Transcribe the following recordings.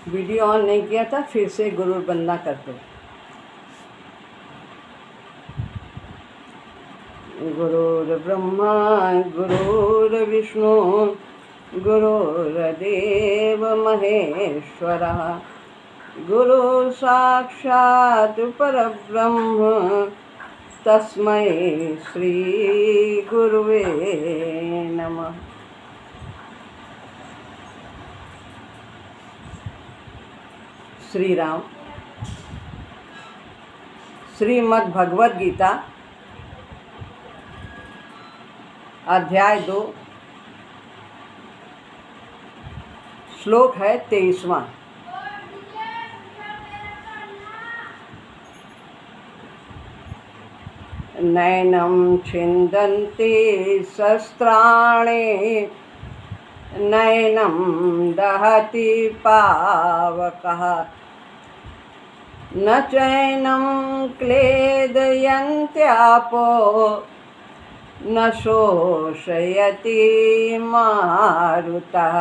Video on नहीं किया था, फिर से गुरु वंदना करते। गुरुर्ब्रह्मा गुरुर्विष्णु गुरुर्देव महेश्वरः गुरु साक्षात् परब्रह्म तस्मै श्री गुरुवे नमः। श्री राम श्रीमद् भगवद गीता अध्याय 2 श्लोक है 23वां। नैनं छिन्दन्ति शस्त्राणि नैनं दहति पावकः न चैनं क्लेदयन्त्यापो न शोषयति मारुतः।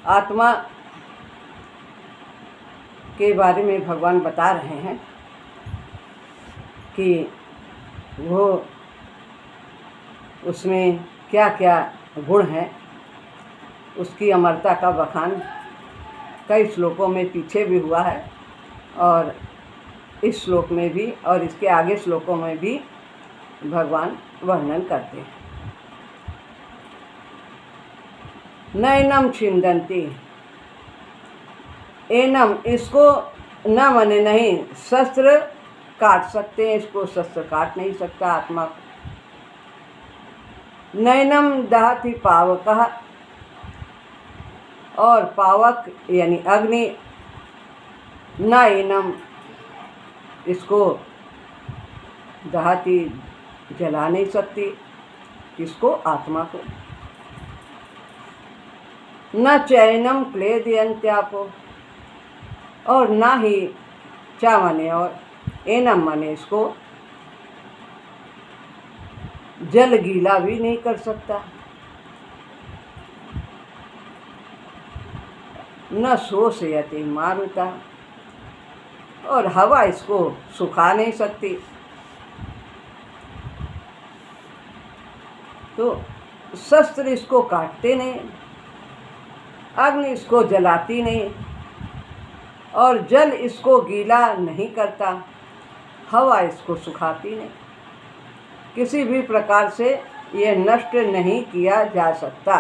आत्मा के बारे में भगवान बता रहे हैं कि वो उसमें क्या क्या गुण हैं। उसकी अमरता का बखान कई श्लोकों में पीछे भी हुआ है और इस श्लोक में भी और इसके आगे श्लोकों में भी भगवान वर्णन करते हैं। नैनम छिन्दन्ति, एनम इसको न मने नहीं, शस्त्र काट सकते हैं, इसको शस्त्र काट नहीं सकता आत्मा को। नैनम दहति पावकः, और पावक यानी अग्नि न एनम इसको दहति जला नहीं सकती, इसको आत्मा को। न चैनम क्लेदयन्त्यापो, और ना ही चा माने और एनम माने इसको जल गीला भी नहीं कर सकता। न शोषयति मारुता, और हवा इसको सुखा नहीं सकती। तो शस्त्र इसको काटते नहीं, अग्नि इसको जलाती नहीं, और जल इसको गीला नहीं करता, हवा इसको सुखाती नहीं। किसी भी प्रकार से ये नष्ट नहीं किया जा सकता।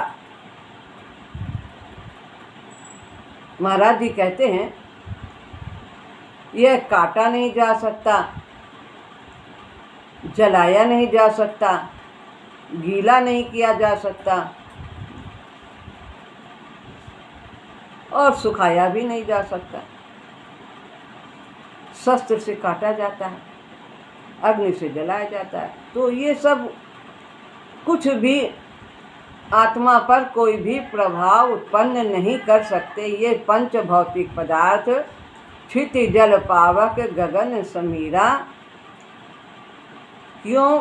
महाराज जी कहते हैं यह काटा नहीं जा सकता, जलाया नहीं जा सकता, गीला नहीं किया जा सकता और सुखाया भी नहीं जा सकता। शस्त्र से काटा जाता है, अग्नि से जलाया जाता है। तो ये सब कुछ भी आत्मा पर कोई भी प्रभाव उत्पन्न नहीं कर सकते। ये पंच भौतिक पदार्थ क्षिति जल पावक गगन समीरा क्यों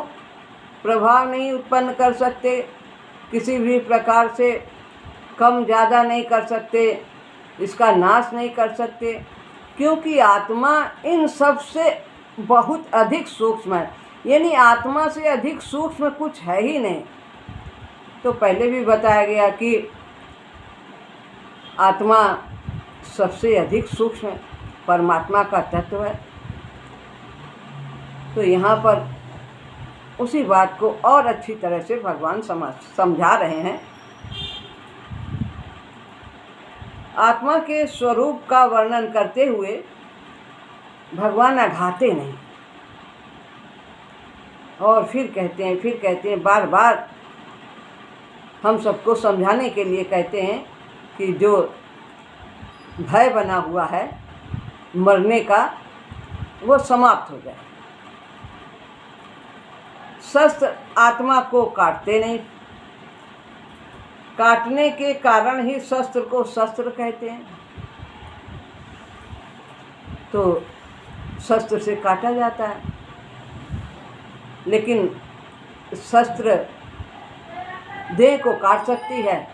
प्रभाव नहीं उत्पन्न कर सकते, किसी भी प्रकार से कम ज़्यादा नहीं कर सकते, इसका नाश नहीं कर सकते, क्योंकि आत्मा इन सब से बहुत अधिक सूक्ष्म है। यानी आत्मा से अधिक सूक्ष्म कुछ है ही नहीं। तो पहले भी बताया गया कि आत्मा सबसे अधिक सूक्ष्म परमात्मा का तत्व है। तो यहाँ पर उसी बात को और अच्छी तरह से भगवान समझा रहे हैं। आत्मा के स्वरूप का वर्णन करते हुए भगवान अघाते नहीं, और फिर कहते हैं बार बार हम सबको समझाने के लिए कहते हैं कि जो भय बना हुआ है मरने का वो समाप्त हो जाए। शस्त्र आत्मा को काटते नहीं, काटने के कारण ही शस्त्र को शस्त्र कहते हैं। तो शस्त्र से काटा जाता है, लेकिन शस्त्र देह को काट सकती है,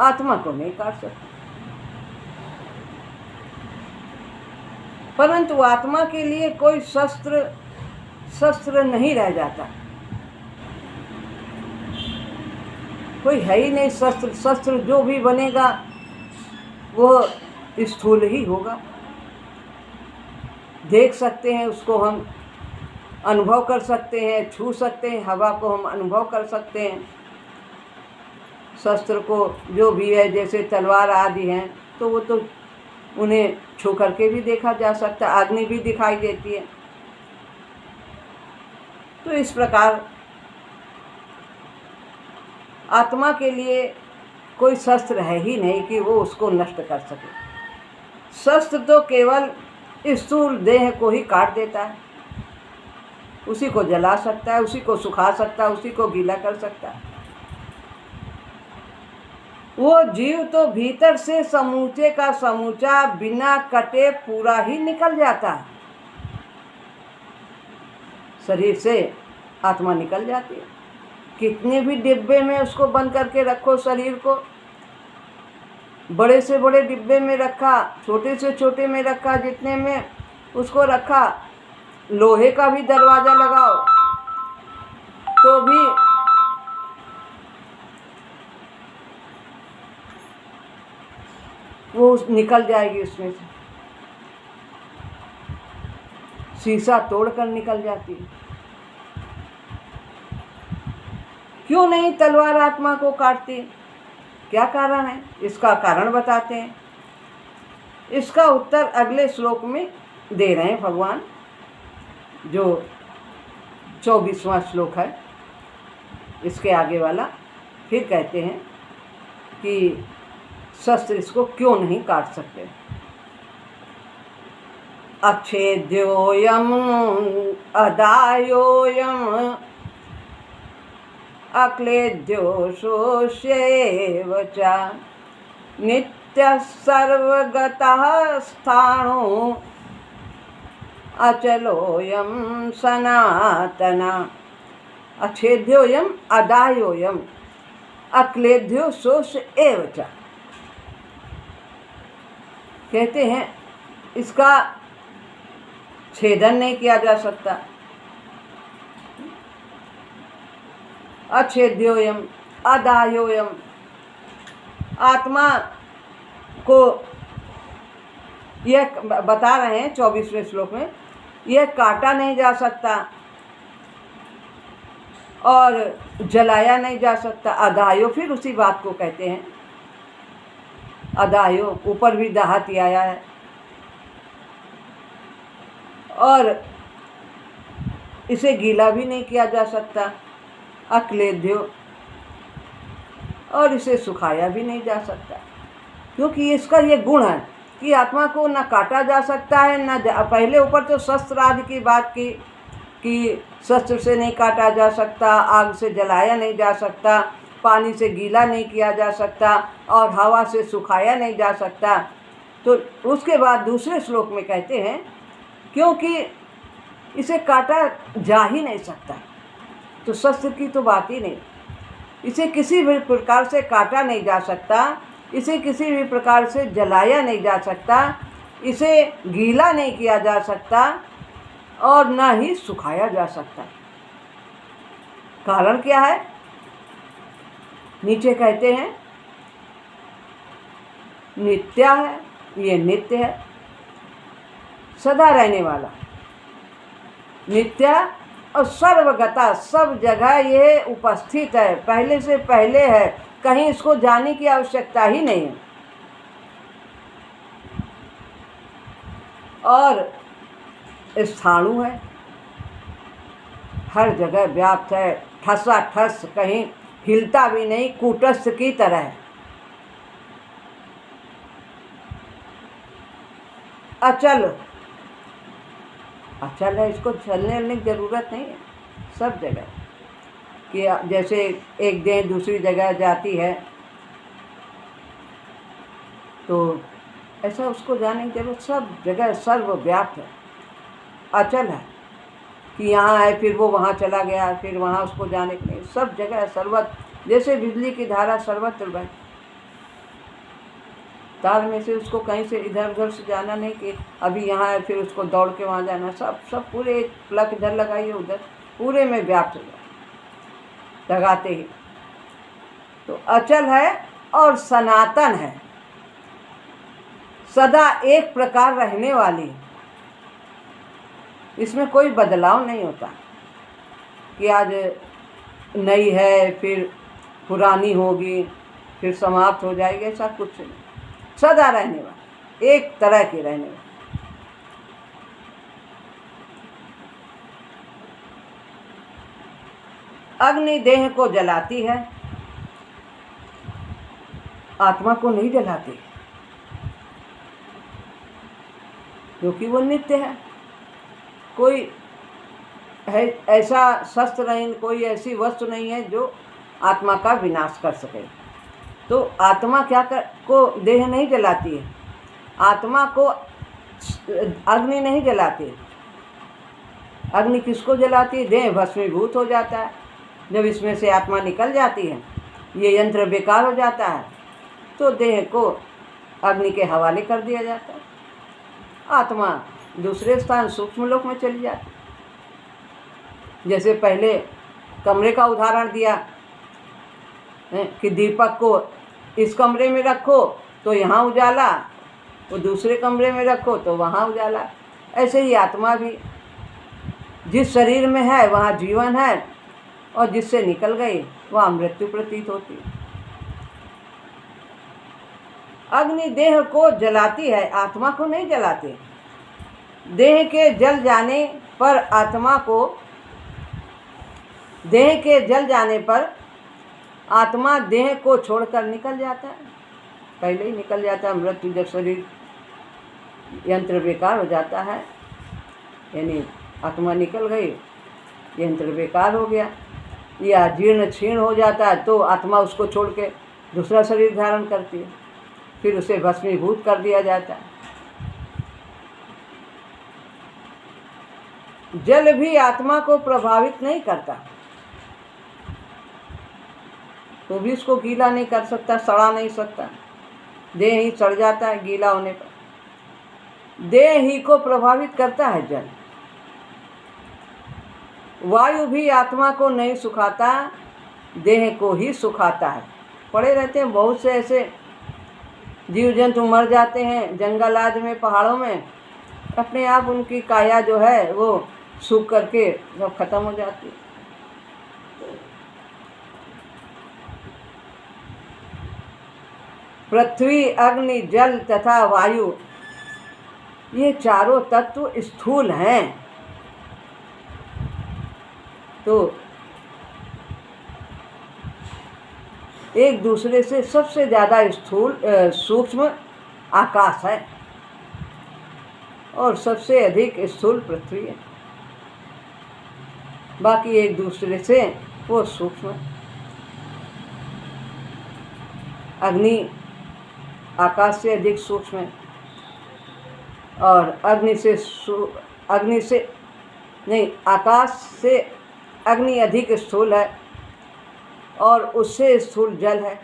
आत्मा को नहीं काट सकती। परंतु आत्मा के लिए कोई शस्त्र नहीं रह जाता, कोई है ही नहीं शस्त्र जो भी बनेगा वो स्थूल ही होगा। देख सकते हैं उसको, हम अनुभव कर सकते हैं, छू सकते हैं, हवा को हम अनुभव कर सकते हैं। शस्त्र को जो भी है, जैसे तलवार आदि हैं, तो वो तो उन्हें छू करके भी देखा जा सकता है, अग्नि भी दिखाई देती है। तो इस प्रकार आत्मा के लिए कोई शस्त्र है ही नहीं कि वो उसको नष्ट कर सके। शस्त्र तो केवल स्थूल देह को ही काट देता है, उसी को जला सकता है, उसी को सुखा सकता है, उसी को गीला कर सकता है। वो जीव तो भीतर से समूचे का समूचा बिना कटे पूरा ही निकल जाता है। शरीर से आत्मा निकल जाती है। कितने भी डिब्बे में उसको बंद करके रखो, शरीर को बड़े से बड़े डिब्बे में रखा, छोटे से छोटे में रखा, जितने में उसको रखा, लोहे का भी दरवाज़ा लगाओ तो भी वो निकल जाएगी उसमें से, शीशा तोड़कर निकल जाती है। क्यों नहीं तलवार आत्मा को काटती? क्या कारण है? इसका कारण बताते हैं। इसका उत्तर अगले श्लोक में दे रहे हैं भगवान, जो 24वां श्लोक है, इसके आगे वाला। फिर कहते हैं कि शस्त्र इसको क्यों नहीं काट सकते। अच्छेद्योयम अदायोयम अक्लेद्यो शोष्येव च नित्यः सर्वगतः स्थाणु अचलोयम सनातना। अच्छेद्योयम अदायोयम अक्लेद्यो शोष्य एव च। कहते हैं इसका छेदन नहीं किया जा सकता। अच्छेद्योयम अदायोयम, आत्मा को यह बता रहे हैं 24वें श्लोक में, यह काटा नहीं जा सकता और जलाया नहीं जा सकता। अदायो फिर उसी बात को कहते हैं, अदायो ऊपर भी दाहती आया है। और इसे गीला भी नहीं किया जा सकता, अक्लेद्यो, और इसे सुखाया भी नहीं जा सकता, क्योंकि इसका ये गुण है कि आत्मा को न काटा जा सकता है, न पहले ऊपर तो शस्त्र आदि की बात की कि शस्त्र से नहीं काटा जा सकता, आग से जलाया नहीं जा सकता, पानी से गीला नहीं किया जा सकता और हवा से सुखाया नहीं जा सकता। तो उसके बाद दूसरे श्लोक में कहते हैं क्योंकि इसे काटा जा ही नहीं सकता, तो शस्त्र की तो बात ही नहीं। इसे किसी भी प्रकार से काटा नहीं जा सकता, इसे किसी भी प्रकार से जलाया नहीं जा सकता, इसे गीला नहीं किया जा सकता और न ही सुखाया जा सकता। कारण क्या है? नीचे कहते हैं नित्य है, ये नित्य है, सदा रहने वाला, नित्य और सर्वगता, सब जगह ये उपस्थित है, पहले से पहले है, कहीं इसको जाने की आवश्यकता ही नहीं है। और स्थाणु है, हर जगह व्याप्त है, ठसा ठस, कहीं हिलता भी नहीं, कूटस्थ की तरह है। अचल, अचल है, इसको चलने की ज़रूरत नहीं है, सब जगह। कि जैसे एक देह दूसरी जगह जाती है तो ऐसा उसको जाने की जरूरत, सब जगह सर्वव्याप्त है, अचल है कि यहाँ है फिर वो वहाँ चला गया, फिर वहाँ उसको जाने के नहीं, सब जगह सर्वत्र जैसे बिजली की धारा सर्वत्र बहे, तार में से उसको कहीं से इधर उधर से जाना नहीं कि अभी यहाँ है फिर उसको दौड़ के वहाँ जाना, सब पूरे एक प्लग इधर लगाइए उधर, पूरे में व्याप्त हो जाए लगाते ही। तो अचल है और सनातन है, सदा एक प्रकार रहने वाली। इसमें कोई बदलाव नहीं होता कि आज नई है फिर पुरानी होगी फिर समाप्त हो जाएगी, ऐसा कुछ नहीं। सदा रहने वाली, एक तरह की रहने वाली। अग्नि देह को जलाती है, आत्मा को नहीं जलाती, क्योंकि वो नित्य है। कोई है ऐसा शस्त्र नहीं, कोई ऐसी वस्तु नहीं है जो आत्मा का विनाश कर सके। तो आत्मा को देह नहीं जलाती है, आत्मा को अग्नि नहीं जलाती। अग्नि किसको जलाती है? देह भस्मीभूत हो जाता है। जब इसमें से आत्मा निकल जाती है, ये यंत्र बेकार हो जाता है, तो देह को अग्नि के हवाले कर दिया जाता है। आत्मा दूसरे स्थान सूक्ष्म लोक में चली जाती। जैसे पहले कमरे का उदाहरण दिया कि दीपक को इस कमरे में रखो तो यहाँ उजाला, वो दूसरे कमरे में रखो तो वहाँ उजाला। ऐसे ही आत्मा भी जिस शरीर में है वहाँ जीवन है, और जिससे निकल गई वहाँ मृत्यु प्रतीत होती है। अग्नि देह को जलाती है, आत्मा को नहीं जलाती। देह के जल जाने पर आत्मा को, देह के जल जाने पर आत्मा देह को छोड़कर निकल जाता है, पहले ही निकल जाता है। मृत्यु जब शरीर यंत्र बेकार हो जाता है, यानी आत्मा निकल गई, यंत्र बेकार हो गया या जीर्ण क्षीण हो जाता है, तो आत्मा उसको छोड़ के दूसरा शरीर धारण करती है, फिर उसे भस्मीभूत कर दिया जाता है। जल भी आत्मा को प्रभावित नहीं करता, तो भी उसको गीला नहीं कर सकता, सड़ा नहीं सकता। देह ही सड़ जाता है गीला होने पर। देह ही को प्रभावित करता है जल। वायु भी आत्मा को नहीं सुखाता, देह को ही सुखाता है। पड़े रहते हैं बहुत से ऐसे जीव जंतु, मर जाते हैं जंगल आदि में, पहाड़ों में, अपने आप उनकी काया जो है वो सूख करके सब खत्म हो जाती है। पृथ्वी, अग्नि, जल तथा वायु, ये चारों तत्व स्थूल हैं। तो एक दूसरे से सबसे ज़्यादा सूक्ष्म आकाश है और सबसे अधिक स्थूल पृथ्वी है। बाकी एक दूसरे से वो सूक्ष्म है। अग्नि आकाश से अधिक सूक्ष्म है और आकाश से अग्नि अधिक स्थूल है और उससे स्थूल जल है,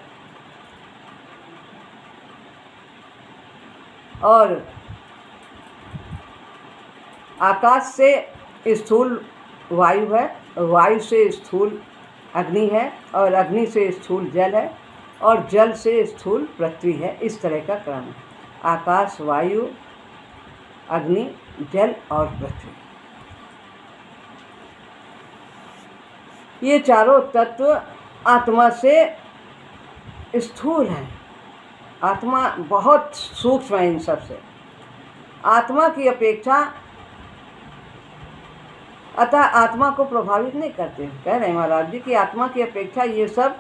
और आकाश से स्थूल वायु है, वायु से स्थूल अग्नि है, और अग्नि से स्थूल जल है, और जल से स्थूल पृथ्वी है। इस तरह का क्रम है, आकाश, वायु, अग्नि, जल और पृथ्वी। ये चारों तत्व आत्मा से स्थूल हैं। आत्मा बहुत सूक्ष्म है इन सब से। आत्मा की अपेक्षा, अतः आत्मा को प्रभावित नहीं करते। कह रहे हैं महाराज जी कि आत्मा की अपेक्षा ये सब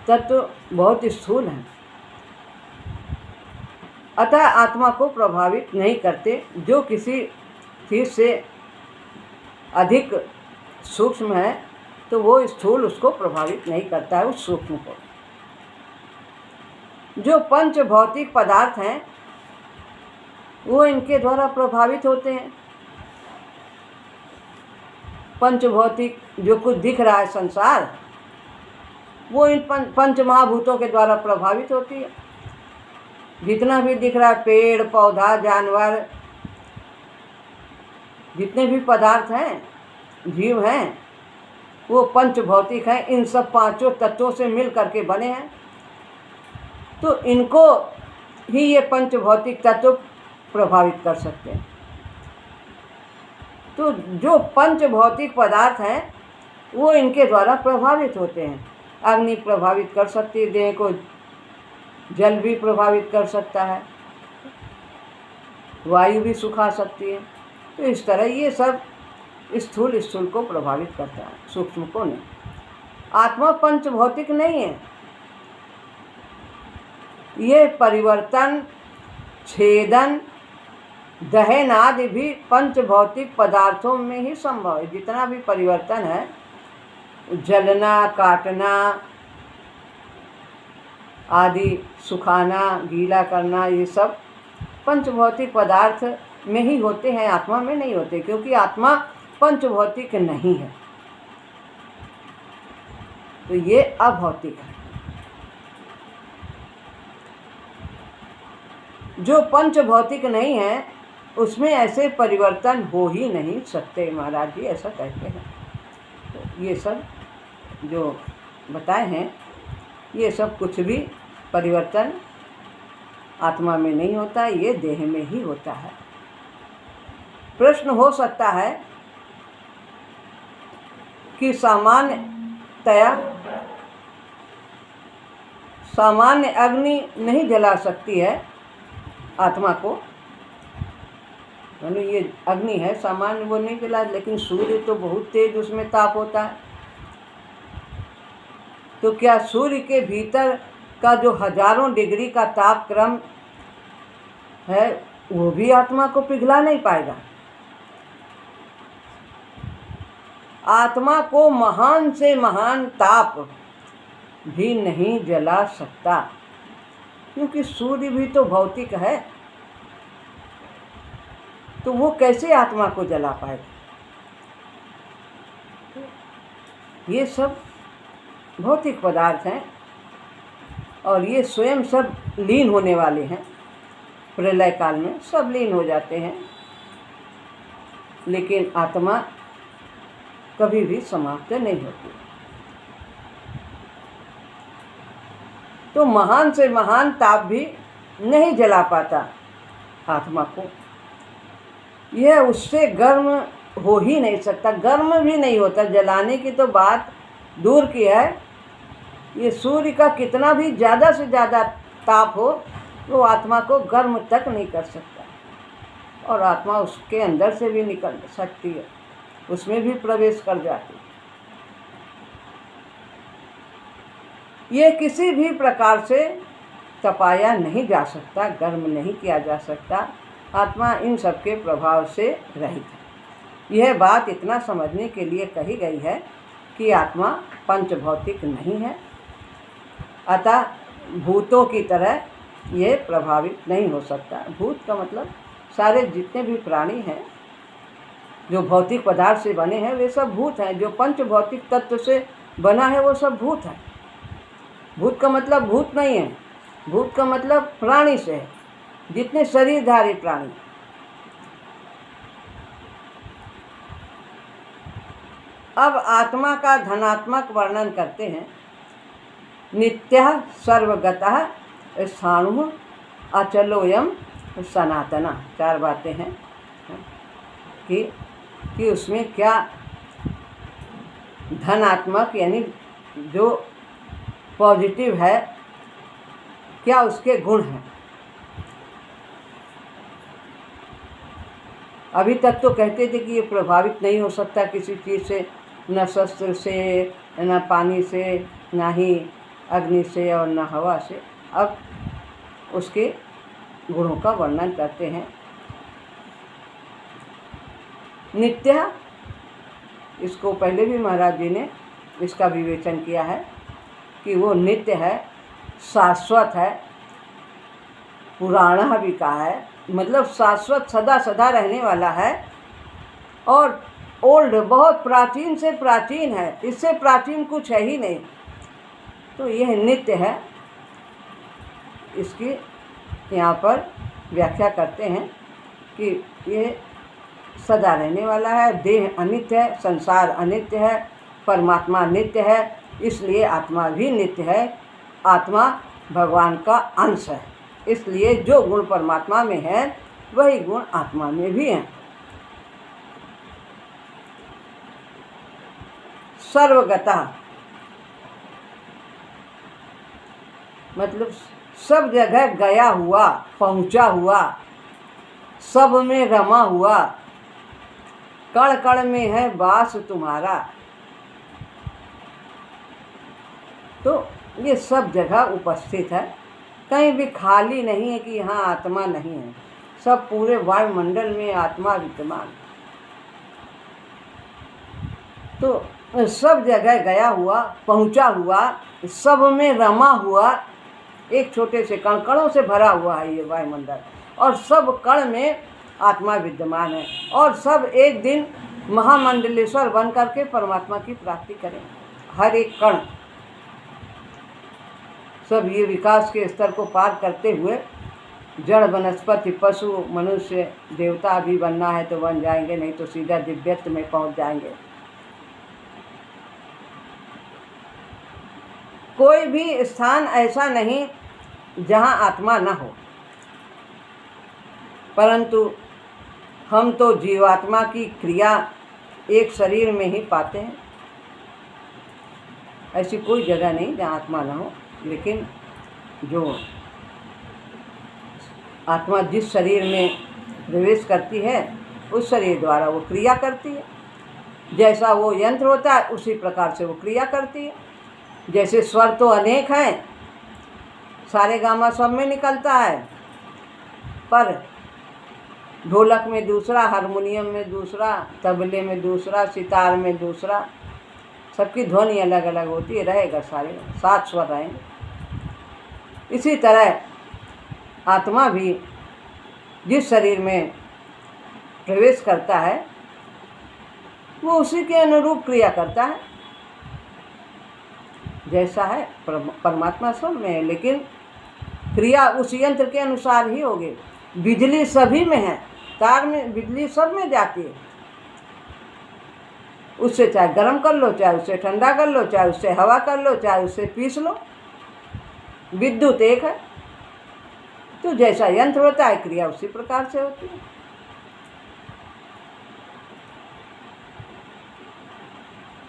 तत्व बहुत स्थूल हैं, अतः आत्मा को प्रभावित नहीं करते। जो किसी चीज़ से अधिक सूक्ष्म है तो वो स्थूल उसको प्रभावित नहीं करता है, उस सूक्ष्म को। जो पंच भौतिक पदार्थ हैं वो इनके द्वारा प्रभावित होते हैं। पंच भौतिक जो कुछ दिख रहा है संसार, वो इन पंच महाभूतों के द्वारा प्रभावित होती है। जितना भी दिख रहा है, पेड़ पौधा जानवर, जितने भी पदार्थ हैं, जीव हैं, वो पंच भौतिक हैं। इन सब पांचों तत्वों से मिल करके बने हैं। तो इनको ही ये पंच भौतिक तत्व प्रभावित कर सकते हैं। तो जो पंच भौतिक पदार्थ हैं वो इनके द्वारा प्रभावित होते हैं। अग्नि प्रभावित कर सकती है देह को, जल भी प्रभावित कर सकता है, वायु भी सुखा सकती है। तो इस तरह ये सब स्थूल को प्रभावित करता है, सूक्ष्म को नहीं। आत्मा पंच भौतिक नहीं है। ये परिवर्तन, छेदन, दहन आदि भी पंच भौतिक पदार्थों में ही संभव है। जितना भी परिवर्तन है, जलना, काटना आदि, सुखाना, गीला करना, ये सब पंच भौतिक पदार्थ में ही होते हैं, आत्मा में नहीं होते, क्योंकि आत्मा पंच भौतिक नहीं है। तो ये अभौतिक है। जो पंच भौतिक नहीं है उसमें ऐसे परिवर्तन हो ही नहीं सकते। महाराज जी ऐसा कहते हैं। तो ये सब जो बताए हैं, ये सब कुछ भी परिवर्तन आत्मा में नहीं होता, ये देह में ही होता है। प्रश्न हो सकता है कि सामान्य अग्नि नहीं जला सकती है आत्मा को। यानी ये अग्नि है, सामान्य वो नहीं जला, लेकिन सूर्य तो बहुत तेज उसमें ताप होता है। तो क्या सूर्य के भीतर का जो हजारों डिग्री का तापक्रम है वो भी आत्मा को पिघला नहीं पाएगा? आत्मा को महान से महान ताप भी नहीं जला सकता, क्योंकि सूर्य भी तो भौतिक है। तो वो कैसे आत्मा को जला पाएगा? ये सब भौतिक पदार्थ हैं और ये स्वयं सब लीन होने वाले हैं। प्रलय काल में सब लीन हो जाते हैं, लेकिन आत्मा कभी भी समाप्त नहीं होती। तो महान से महान ताप भी नहीं जला पाता आत्मा को। यह उससे गर्म हो ही नहीं सकता, गर्म भी नहीं होता। जलाने की तो बात दूर की है। ये सूर्य का कितना भी ज़्यादा से ज़्यादा ताप हो, वो आत्मा को गर्म तक नहीं कर सकता। और आत्मा उसके अंदर से भी निकल सकती है, उसमें भी प्रवेश कर जाती है। ये किसी भी प्रकार से तपाया नहीं जा सकता, गर्म नहीं किया जा सकता। आत्मा इन सब के प्रभाव से रहित है। यह बात इतना समझने के लिए कही गई है कि आत्मा पंच भौतिक नहीं है, अतः भूतों की तरह ये प्रभावित नहीं हो सकता। भूत का मतलब सारे जितने भी प्राणी हैं जो भौतिक पदार्थ से बने हैं वे सब भूत हैं। जो पंच भौतिक तत्व से बना है वो सब भूत है। भूत का मतलब भूत नहीं है, भूत का मतलब प्राणी से है, जितने शरीरधारी प्राणी। अब आत्मा का धनात्मक वर्णन करते हैं। नित्यः सर्वगतः स्थाणुः अचलोयम सनातना। 4 बातें हैं कि उसमें क्या धनात्मक यानी जो पॉजिटिव है, क्या उसके गुण हैं। अभी तक तो कहते थे कि ये प्रभावित नहीं हो सकता किसी चीज़ से, न शस्त्र से, न पानी से, ना ही अग्नि से और न हवा से। अब उसके गुणों का वर्णन करते हैं। नित्य, इसको पहले भी महाराज जी ने इसका विवेचन किया है कि वो नित्य है, शाश्वत है, पुराणः भी कहा है, मतलब शाश्वत सदा सदा रहने वाला है। और ओल्ड, बहुत प्राचीन से प्राचीन है, इससे प्राचीन कुछ है ही नहीं। तो यह नित्य है, इसकी यहाँ पर व्याख्या करते हैं कि ये सदा रहने वाला है, देह अनित्य है, संसार अनित्य है, परमात्मा नित्य है, इसलिए आत्मा भी नित्य है। आत्मा भगवान का अंश है, इसलिए जो गुण परमात्मा में है वही गुण आत्मा में भी है। सर्वगतः मतलब सब जगह गया हुआ, पहुँचा हुआ, सब में रमा हुआ, कण कण में है वास तुम्हारा। तो ये सब जगह उपस्थित है, कहीं भी खाली नहीं है कि यहाँ आत्मा नहीं है। सब पूरे वायुमंडल में आत्मा विद्यमान। तो सब जगह गया हुआ, पहुँचा हुआ, सब में रमा हुआ, एक छोटे से कण, कणों से भरा हुआ है ये वायुमंडल, और सब कण में आत्मा विद्यमान है, और सब एक दिन महामंडलेश्वर बन करके परमात्मा की प्राप्ति करें। हर एक कण, सब ये विकास के स्तर को पार करते हुए जड़, वनस्पति, पशु, मनुष्य, देवता भी बनना है तो बन जाएंगे, नहीं तो सीधा दिव्यत्व में पहुंच जाएंगे। कोई भी स्थान ऐसा नहीं जहां आत्मा न हो, परंतु हम तो जीवात्मा की क्रिया एक शरीर में ही पाते हैं। ऐसी कोई जगह नहीं जहाँ आत्मा न हो, लेकिन जो आत्मा जिस शरीर में प्रवेश करती है उस शरीर द्वारा वो क्रिया करती है। जैसा वो यंत्र होता है उसी प्रकार से वो क्रिया करती है। जैसे स्वर तो अनेक हैं, सारे गामा सब में निकलता है, पर ढोलक में दूसरा, हारमोनियम में दूसरा, तबले में दूसरा, सितार में दूसरा, सबकी ध्वनि अलग अलग होती है। रहेगा सारे 7 स्वर रहेंगे। इसी तरह आत्मा भी जिस शरीर में प्रवेश करता है वो उसी के अनुरूप क्रिया करता है। जैसा है परमात्मा सब में है, लेकिन क्रिया उस यंत्र के अनुसार ही होगी। बिजली सभी में है, तार में बिजली सब में जाती है। उससे चाहे गर्म कर लो, चाहे उससे ठंडा कर लो, चाहे उससे हवा कर लो, चाहे उससे पीस लो, विद्युत एक है। तो जैसा यंत्र होता है क्रिया उसी प्रकार से होती है।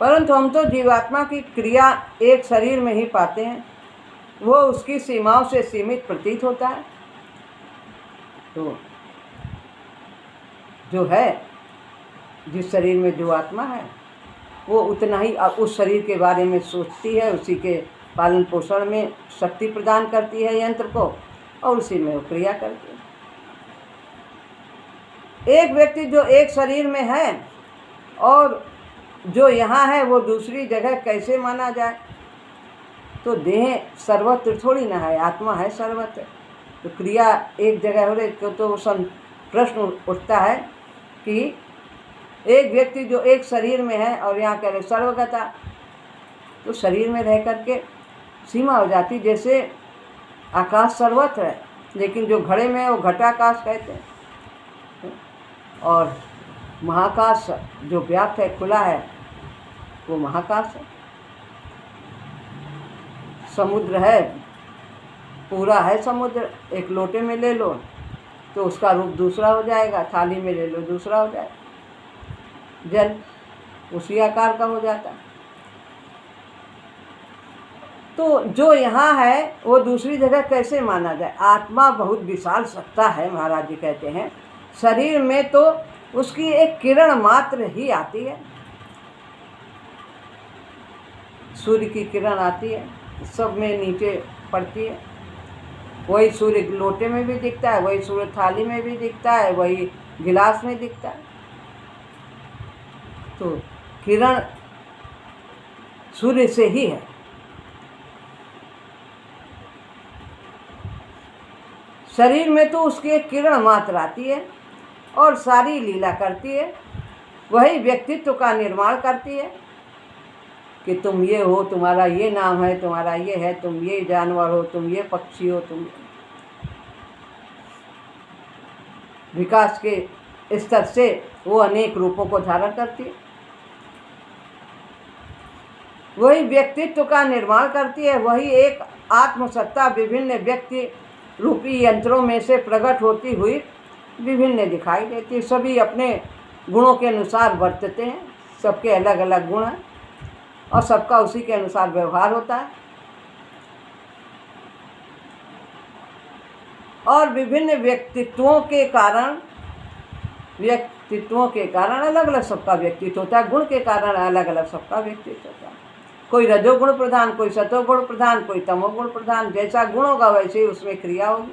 परंतु हम तो जीवात्मा की क्रिया एक शरीर में ही पाते हैं, वो उसकी सीमाओं से सीमित प्रतीत होता है। तो जो है, जिस शरीर में जो आत्मा है वो उतना ही उस शरीर के बारे में सोचती है, उसी के पालन पोषण में शक्ति प्रदान करती है यंत्र को, और उसी में वो क्रिया करती है। एक व्यक्ति जो एक शरीर में है और जो यहाँ है वो दूसरी जगह कैसे माना जाए? तो देह सर्वत्र थोड़ी ना है, आत्मा है सर्वत्र। तो क्रिया एक जगह हो रही तो प्रश्न उठता है कि एक व्यक्ति जो एक शरीर में है और यहाँ कह रहे सर्वगता, तो शरीर में रह करके सीमा हो जाती। जैसे आकाश सर्वत्र है, लेकिन जो घड़े में है वो घटाकाश कहते हैं, और महाकाश जो व्याप्त है, खुला है, वो महाकाश है। समुद्र है, पूरा है समुद्र, एक लोटे में ले लो तो उसका रूप दूसरा हो जाएगा, थाली में ले लो दूसरा हो जाएगा, जल उसी आकार का हो जाता है। तो जो यहाँ है वो दूसरी जगह कैसे माना जाए? आत्मा बहुत विशाल सत्ता है, महाराज जी कहते हैं। शरीर में तो उसकी एक किरण मात्र ही आती है, सूर्य की किरण आती है, सब में नीचे पड़ती है। वही सूर्य लोटे में भी दिखता है, वही सूर्य थाली में भी दिखता है, वही गिलास में दिखता है। तो किरण सूर्य से ही है। शरीर में तो उसकी एक किरण मात्र आती है और सारी लीला करती है, वही व्यक्तित्व का निर्माण करती है। कि तुम ये हो, तुम्हारा ये नाम है, तुम्हारा ये है, तुम ये जानवर हो, तुम ये पक्षी हो, तुम विकास के स्तर से वो अनेक रूपों को धारण करती है। वही व्यक्तित्व का निर्माण करती है। वही एक आत्मसत्ता विभिन्न व्यक्ति रूपी यंत्रों में से प्रकट होती हुई विभिन्न दिखाई देती है। सभी अपने गुणों के अनुसार बरतते हैं, सबके अलग अलग गुण हैं और सबका उसी के अनुसार व्यवहार होता है। और विभिन्न व्यक्तित्वों के कारण अलग अलग सबका व्यक्तित्व होता है। गुण के कारण अलग अलग सबका व्यक्तित्व होता है। कोई रजोगुण प्रधान, कोई सतोगुण प्रधान, कोई तमोगुण प्रधान। जैसा गुण होगा वैसे ही उसमें क्रिया होगी।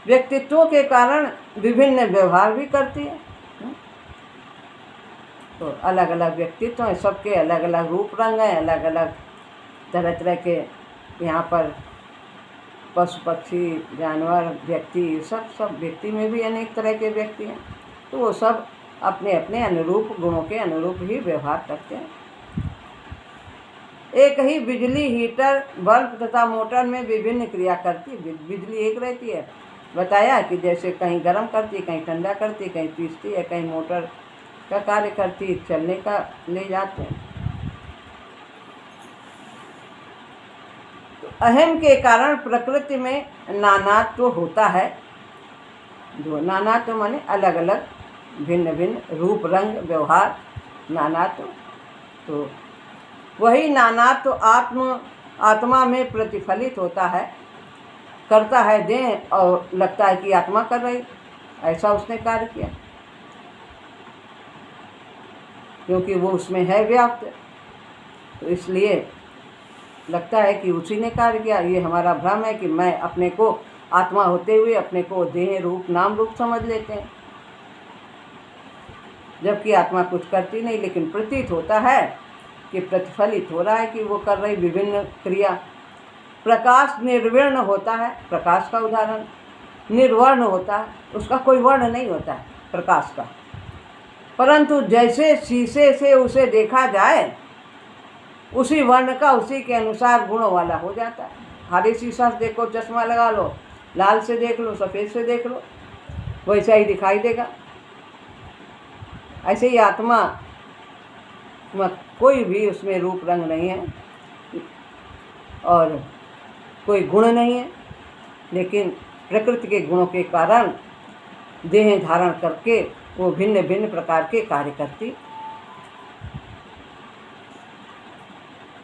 व्यक्तित्वों के कारण विभिन्न व्यवहार भी करती है। तो अलग अलग व्यक्तित्व हैं, सबके अलग अलग रूप रंग हैं, अलग अलग तरह तरह के यहाँ पर पशु पक्षी जानवर व्यक्ति सब व्यक्ति में भी अनेक तरह के व्यक्ति हैं। तो वो सब अपने अपने अनुरूप गुणों के अनुरूप ही व्यवहार करते हैं। एक ही बिजली हीटर बल्ब तथा मोटर में विभिन्न क्रिया करती है। बिजली एक रहती है, बताया कि जैसे कहीं गर्म करती है, कहीं ठंडा करती है, कहीं पीसती है, कहीं मोटर का कार्य करती है, चलने का ले जाते हैं। तो अहम के कारण प्रकृति में नानात्व होता है। जो नानात्व माने अलग अलग भिन्न भिन्न रूप रंग व्यवहार नानात्व। तो वही नानात्व आत्मा में प्रतिफलित होता है, करता है देह और लगता है कि आत्मा कर रही, ऐसा उसने कार्य किया क्योंकि वो उसमें है व्याप्त। तो इसलिए लगता है कि उसी ने कार्य किया। ये हमारा भ्रम है कि मैं अपने को आत्मा होते हुए अपने को देह रूप नाम रूप समझ लेते हैं, जबकि आत्मा कुछ करती नहीं, लेकिन प्रतीत होता है कि प्रतिफलित हो रहा है कि वो कर रही विभिन्न क्रिया। प्रकाश निर्वर्ण होता है, प्रकाश का उदाहरण। निर्वर्ण होता है, उसका कोई वर्ण नहीं होता है प्रकाश का, परंतु जैसे शीशे से उसे देखा जाए उसी वर्ण का उसी के अनुसार गुणों वाला हो जाता है। हरे शीशा से देखो, चश्मा लगा लो, लाल से देख लो, सफ़ेद से देख लो, वैसा ही दिखाई देगा। ऐसे ही आत्मा कोई भी उसमें रूप रंग नहीं है और कोई गुण नहीं है, लेकिन प्रकृति के गुणों के कारण देह धारण करके वो भिन्न भिन्न प्रकार के कार्य करती।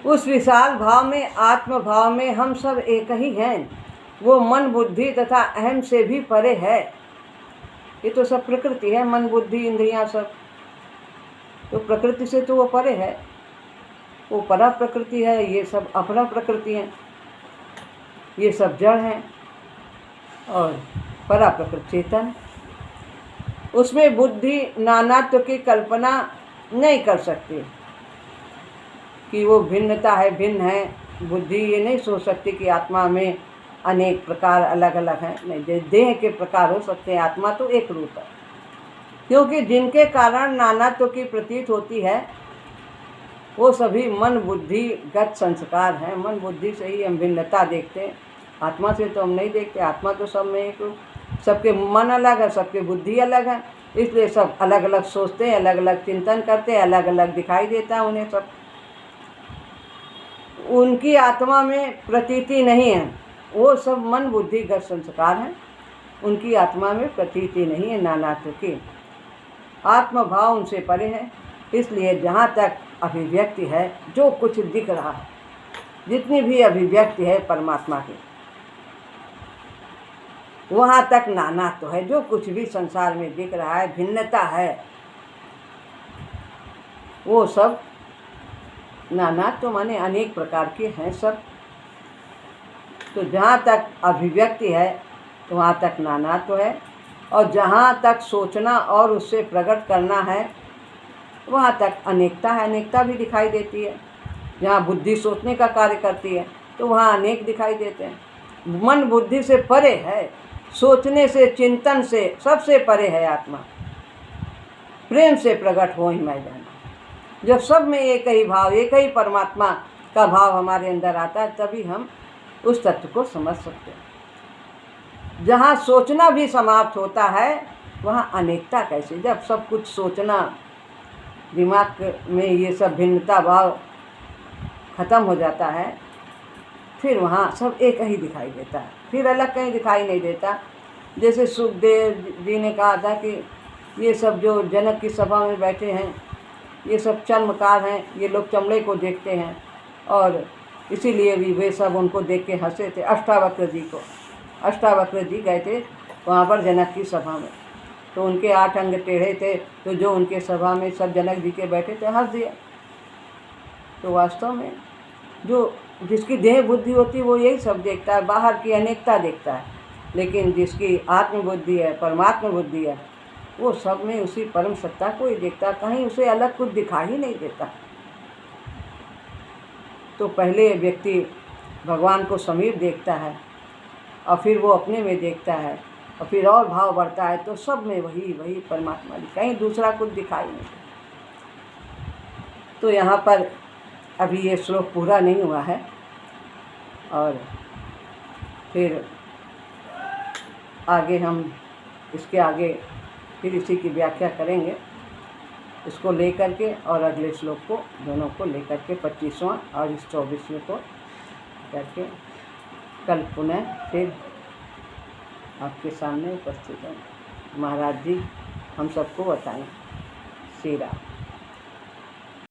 उस विशाल भाव में, आत्म भाव में हम सब एक ही हैं। वो मन बुद्धि तथा अहम से भी परे है। ये तो सब प्रकृति है, मन बुद्धि इंद्रियां सब, तो प्रकृति से तो वो परे है। वो परा प्रकृति है, ये सब अपरा प्रकृति है। ये सब जड़ हैं और परा प्रकृति चेतन। उसमें बुद्धि नानात्व की कल्पना नहीं कर सकती कि वो भिन्नता है, भिन्न है। बुद्धि ये नहीं सोच सकती कि आत्मा में अनेक प्रकार अलग अलग हैं। नहीं, देह के प्रकार हो सकते हैं, आत्मा तो एक रूप है। क्योंकि जिनके कारण नानात्व की प्रतीत होती है वो सभी मन बुद्धिगत संस्कार हैं। मन बुद्धि से ही हम भिन्नता देखते हैं, आत्मा से तो हम नहीं देखते। आत्मा तो सब में एक, सबके मन अलग है, सबके बुद्धि अलग है, इसलिए सब अलग अलग सोचते हैं, अलग अलग चिंतन करते हैं, अलग अलग दिखाई देता है उन्हें सब। उनकी आत्मा में प्रतीति नहीं है, वो सब मन बुद्धिगत संस्कार हैं, उनकी आत्मा में प्रतीति नहीं है नानात्व की। आत्मभाव उनसे परे है। इसलिए जहाँ तक अभिव्यक्ति है, जो कुछ दिख रहा है, जितनी भी अभिव्यक्ति है परमात्मा की, वहाँ तक नानात्व है। जो कुछ भी संसार में दिख रहा है, भिन्नता है, वो सब नानात्व माने अनेक प्रकार के हैं सब। तो जहाँ तक अभिव्यक्ति है तो वहाँ तक नानात्व है, और जहाँ तक सोचना और उससे प्रकट करना है वहाँ तक अनेकता है। अनेकता भी दिखाई देती है। जहाँ बुद्धि सोचने का कार्य करती है तो वहाँ अनेक दिखाई देते हैं। मन बुद्धि से परे है, सोचने से, चिंतन से सबसे परे है आत्मा। प्रेम से प्रकट हो ही मैं जाना। जब सब में एक ही भाव, एक ही परमात्मा का भाव हमारे अंदर आता है, तभी हम उस तत्व को समझ सकते हैं। जहाँ सोचना भी समाप्त होता है वहाँ अनेकता कैसे? जब सब कुछ सोचना, दिमाग में ये सब भिन्नता भाव खत्म हो जाता है, फिर वहाँ सब एक ही दिखाई देता है, फिर अलग कहीं दिखाई नहीं देता। जैसे सुखदेव जी ने कहा था कि ये सब जो जनक की सभा में बैठे हैं ये सब चर्मकार हैं, ये लोग चमड़े को देखते हैं, और इसीलिए भी वे सब उनको देख के हंसे थे। अष्टावक्र जी को, अष्टावक्र जी गए थे वहाँ पर जनक की सभा में, तो उनके 8 अंग टेढ़े थे, तो जो उनके सभा में सब जनक जी के बैठे थे हंस दिया। तो वास्तव में जो जिसकी देह बुद्धि होती है वो यही सब देखता है, बाहर की अनेकता देखता है, लेकिन जिसकी आत्मबुद्धि है, परमात्मा बुद्धि है, वो सब में उसी परम सत्ता को ही देखता, कहीं उसे अलग कुछ दिखाई ही नहीं देता। तो पहले व्यक्ति भगवान को समीप देखता है और फिर वो अपने में देखता है और फिर और भाव बढ़ता है, तो सब में वही वही परमात्मा, कहीं दूसरा कुछ दिखाई नहीं। तो यहाँ पर अभी ये श्लोक पूरा नहीं हुआ है, और फिर आगे हम इसके आगे फिर इसी की व्याख्या करेंगे, इसको लेकर के, और अगले श्लोक को दोनों को लेकर के 25वां और इस 24वें को करके कल पुनः फिर आपके सामने उपस्थित हैं। महाराज जी हम सबको बताएं। श्री राम।